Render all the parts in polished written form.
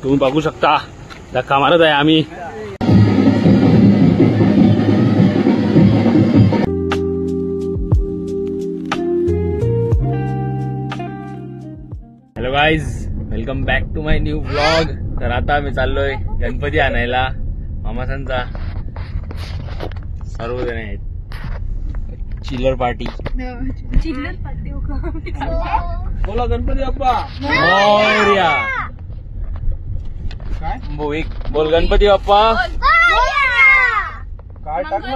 तुम्ही बघू शकता धक्का मारत आहे आम्ही. Hello guys, welcome back to my new vlog. तर आता मी चाललोय गणपती आणायला. मामासांचा सर्वजण आहेत. चिल्लर पार्टी. बोला गणपती बाप्पा मोरया. काय बोल गणपती बाप्पा. काय टाक ना.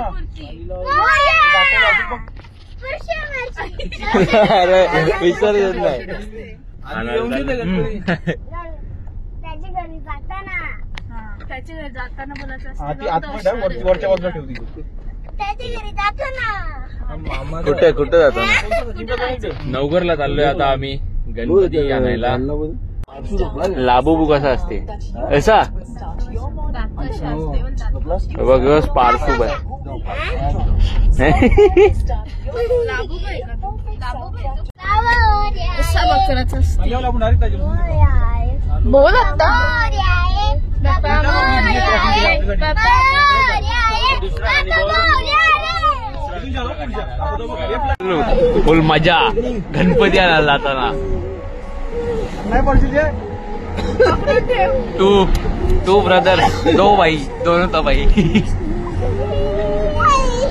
अरे विसर्जन नाही. त्याच्या घरी जाताना बोलायचं असतं. वरच्या बाजूला ठेवली. त्याच्या घरी जाताना कुठे कुठे जातो. नवघरला चाललोय आता आम्ही गणपती आणायला. लाबूबू कसा असते असा बघ. पार्सूब आहे. बोल फुल मजा गणपती आणायला जाताना. टू ब्रदर दो भाई दोनों तो भाई.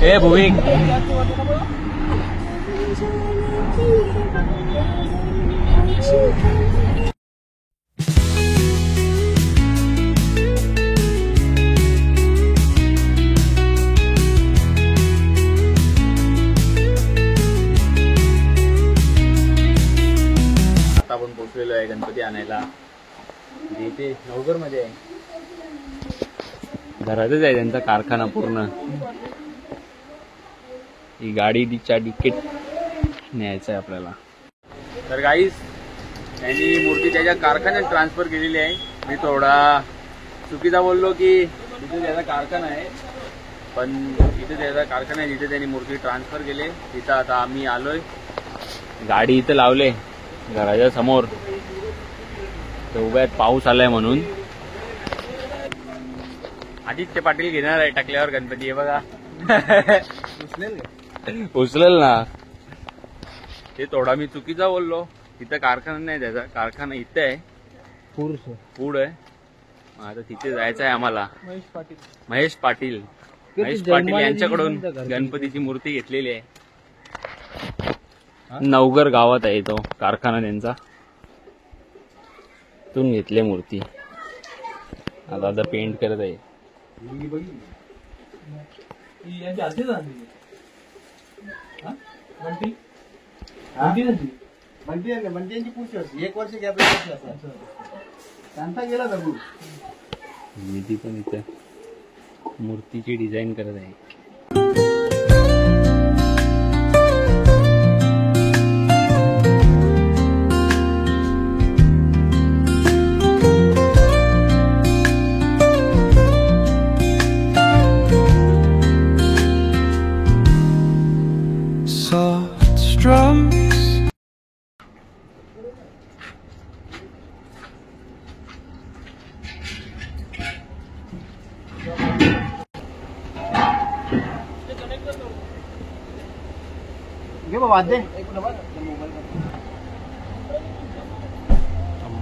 हे भूमिक आपण पोहोचलेलो आहे गणपती आणायला. इथे नवघर मध्ये आहे. घरातच आहे त्यांचा कारखाना पूर्ण. ही गाडी तिच्या तिकीट न्यायचं आहे आपल्याला. तर गाईस त्यांनी मूर्ती त्याच्या कारखान्यात ट्रान्सफर केलेली आहे. मी थोडा चुकीचा बोललो की इथे त्याचा कारखाना आहे, पण इथे त्याचा कारखाना आहे जिथे त्यांनी मूर्ती ट्रान्सफर केली. तिथं आता आम्ही आलोय. गाडी इथं लावले घराच्या समोर. उभ्या आहेत पाऊस आलाय म्हणून. आदित्य पाटील घेणार आहे टाकल्यावर गणपती. हे बघा उचलेल ना. ते थोडा मी चुकीचा बोललो. तिथं कारखाना नाही त्याचा. कारखाना इथे आहे पुढ आहे. आता तिथे जायचं आहे आम्हाला. महेश पाटील यांच्याकडून गणपतीची मूर्ती घेतलेली आहे. नवघर गावात आहे तो कारखाना त्यांचा. तून घेतले मूर्ती. आता पेंट करत आहे. निधी पण इथे मूर्तीची डिझाईन करत आहे.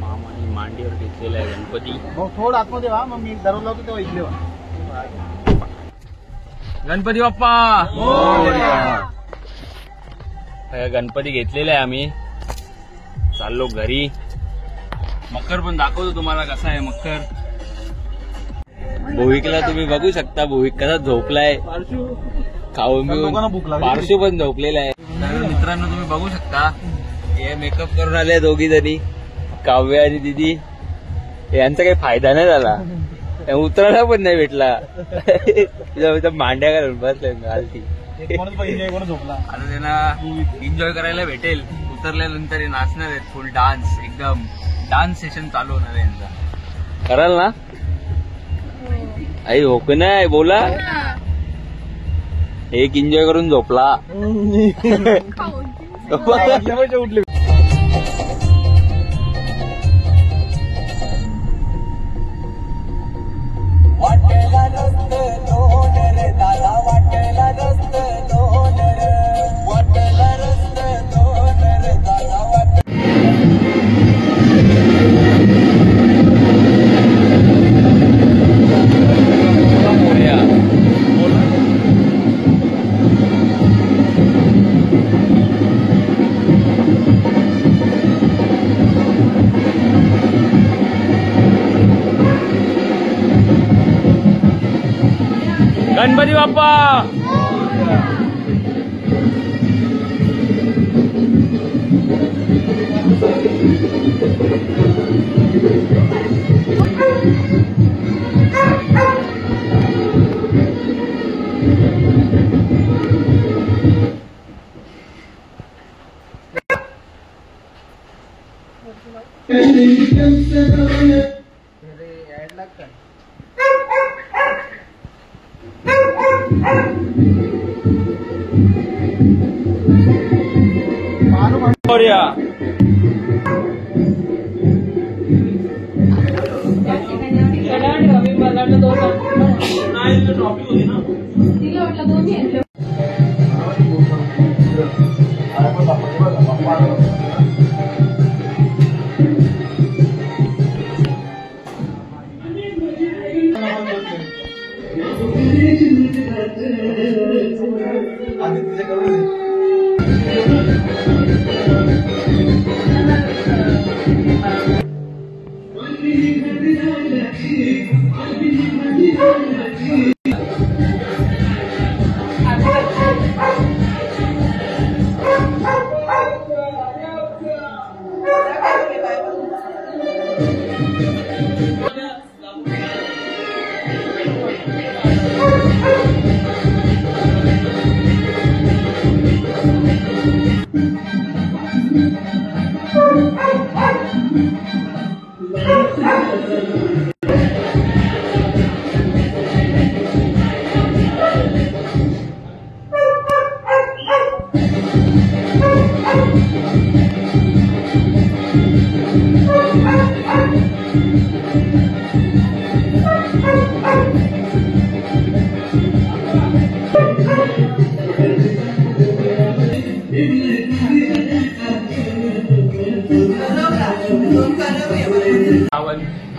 मामाने मांडीवर घेतलेला आहे गणपती. थोडं आतमध्ये व्हा, मग मी दररोज लावतो तेव्हा इकडे व्हा. गणपती बाप्पा. गणपती घेतलेला आहे आम्ही. चाललो घरी. मकर पण दाखवतो तुम्हाला कसा आहे मकर. भोईकला तुम्ही बघू शकता. भोईक कसा झोपलाय. खाऊन पार्श्व पण झोपलेला आहे. मित्रांनो तुम्ही बघू शकता. हे मेकअप करून आले दोघी जणी, काव्य आणि दिदी. यांचा काही फायदा नाही झाला. उतरायला पण नाही भेटला. मांड्या घालून बसले घालती. आता त्यांना एन्जॉय करायला भेटेल. उतरल्यानंतर नाचणार आहेत. फुल डान्स. एकदम डान्स सेशन चालू होणार आहे यांचा. कराल ना आई? हो की नाही बोला. एक एन्जॉय करून झोपला. उठले गणपती बाप्पा.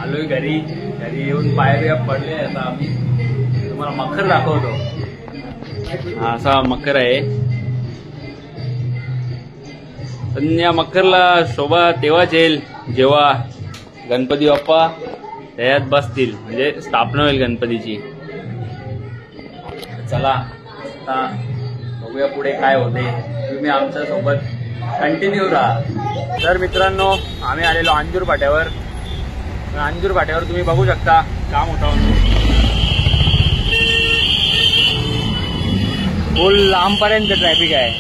आलोय घरी येऊन पायऱ्या पडले. आता आम्ही तुम्हाला मखर दाखवतो. हा असा मखर आहे. पण या मखरला शोभा तेव्हाच येईल जेव्हा गणपती बाप्पा त्याच्यात बसतील, म्हणजे स्थापना होईल गणपतीची. चला आता बघूया पुढे काय होते. तुम्ही आमच्या सोबत कंटिन्यू राहा. तर मित्रांनो, आम्ही आलेलो अंजूर फाट्यावर. अंजूर फाट्यावर तुम्ही बघू शकता काम होतं. फुल लांबपर्यंत ट्रॅफिक आहे.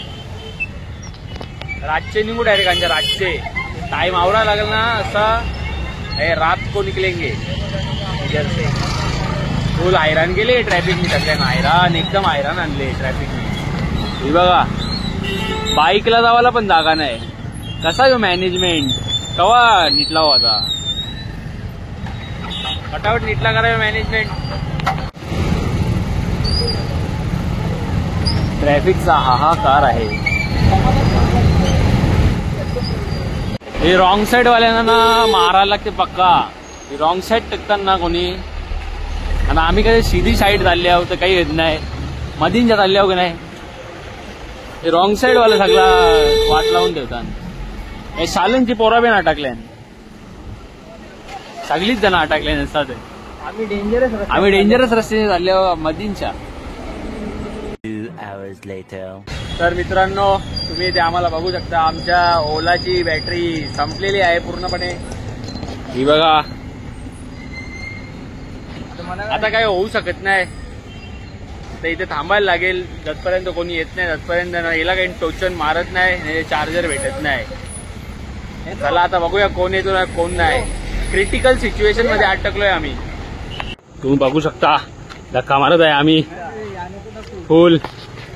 रातचे निघू डायरेक्ट आमच्या रातचे. टाइम आवरा लागेल ना असा. हे रात को निकलेंगे इधर से. फुल हैराण केले ट्रॅफिकनी सगळ्यांना. हैराण एकदम हैराण आणले ट्रॅफिकनी. हे बघा, बाईकला जावायला पण जागा नाही. कसा जो मॅनेजमेंट कवा नीटला होता. फटाफट नीटला करावं मॅनेजमेंट. ट्रॅफिकचा हाहाकार आहे. हे रॉंग साईड वाल्यांना ना मारायला लागते पक्का. हे रॉंग साईड टेकतात ना कोणी. आणि आम्ही कधी सीधी साईड चालले आहोत तर काही येत नाही. मधींच्या चालले आहो की नाही. हे रॉंग साईड वाले सगळा वाट लावून ठेवतात. हे शालेंची पोरा बी अटकल्यान. सगळीच जण अटकले नसतात. आम्ही डेंजरस रस्त्याने चालले आहोत मधींच्या. तर मित्रांनो, तुम्ही ते आम्हाला बघू शकता. आमच्या ओलाची बॅटरी संपलेली आहे पूर्णपणे. ही बघा. आता काही होऊ शकत नाही. तर इथे थांबायला लागेल जतपर्यंत कोणी येत नाही. जतपर्यंत याला काही टोचन मारत नाही, चार्जर भेटत नाही. चला आता बघूया कोण येतो ना कोण नाही. क्रिटिकल सिच्युएशन मध्ये अटकलोय आम्ही. तुम्ही बघू शकता धक्का मारत आहे आम्ही.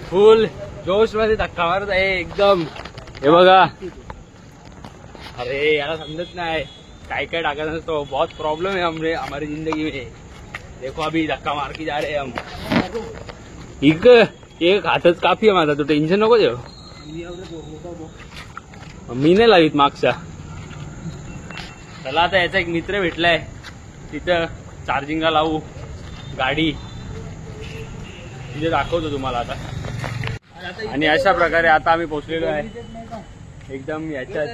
फुल जोश मध्ये धक्का मारत आहे एकदम. हे बघा. अरे याला समजत नाही काय काय टाकायचं नसतो. बहुत प्रॉब्लम है हमारी जिंदगी में. देखो अभी धक्का मार के जा रहे हैं हम. एक हातच काफी आहे माझा. तू टेन्शन नको देऊ. मी नाही लावित मागच्या. चला आता याचा एक मित्र भेटलाय. तिथं चार्जिंगला लावू गाडी. तिथे दाखवतो तुम्हाला आता. आणि अशा प्रकारे आता आम्ही पोहोचलेलो आहे एकदम याच्यात.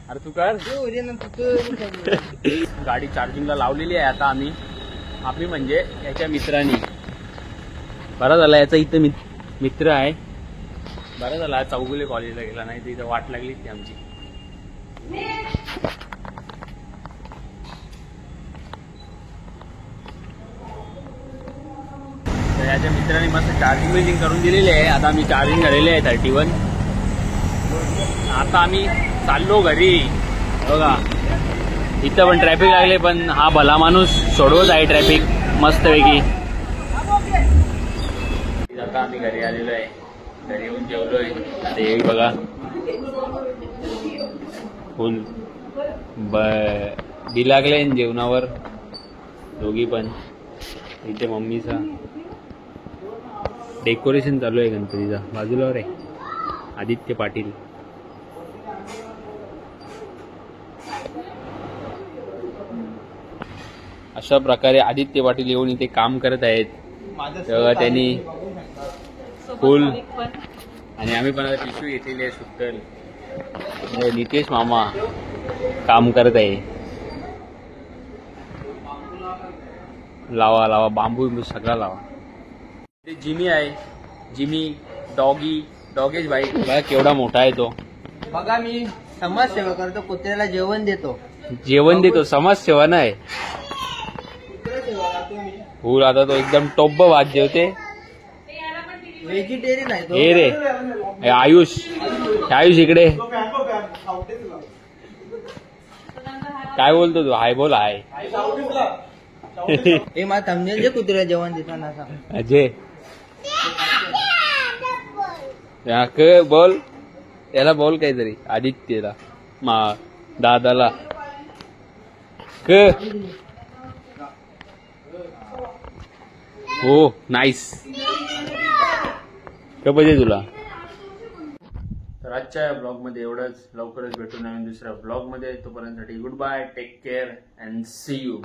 अरे तू कर. गाडी चार्जिंगला लावलेली आहे आता आम्ही. आम्ही म्हणजे याच्या मित्रांनी. बरा झाला याचा इथं मित्र आहे. बरा झाला चौगुले कॉलेजला गेला, नाही तर इथं वाट लागली ती आमची. तर याच्या मित्राने मस्त चार्जिंग बिर्जिंग करून दिलेली आहे. आता आम्ही चार्जिंग झालेले आहे 31. आता आम्ही चाललो घरी. बघा इथं पण ट्रॅफिक लागले, पण हा भला माणूस सोडवत आहे ट्रॅफिक मस्तपैकी. आता आम्ही घरी आलेलो आहे. घरी येऊन जेवलोय. आता एक बघा फुल बी लागले जेवणावर दोघी पण. इथे मम्मीचा डेकोरेशन चालू आहे गणपतीचा. बाजूला रे आदित्य पाटील. अशा प्रकारे आदित्य पाटील येऊन इथे काम करत आहेत. तेव्हा त्यांनी फुल आणि आम्ही पण आता पिशवी घेतलेली आहे सुट्टल. नितेश मामा काम करत आहे. लावा लावा बांबू सगळा लावा. ते जिमी आहे. जिमी डॉगेज भाई बघा केवढा मोठा आहे तो. बघा मी समाजसेवा करतो, कुत्र्याला जेवण देतो. जेवण देतो, समाजसेवा नाही. फुल आता तो एकदम टोब्ब वाद जेवते. व्हेजिटेरियन आहे तो. हे रे हे आयुष इकडे काय बोलतो तू? हाय बोल हाय. हे मला समजेल जे कुत्र्याला जेवण देताना सांग. अजय बोल याला बोल काहीतरी आदित्यला दादाला हो नाईस पाहिजे तुला. तर आजच्या ब्लॉग मध्ये एवढंच. लवकरच भेटू नवीन दुसऱ्या ब्लॉग मध्ये. तोपर्यंत good bye, take care and see you.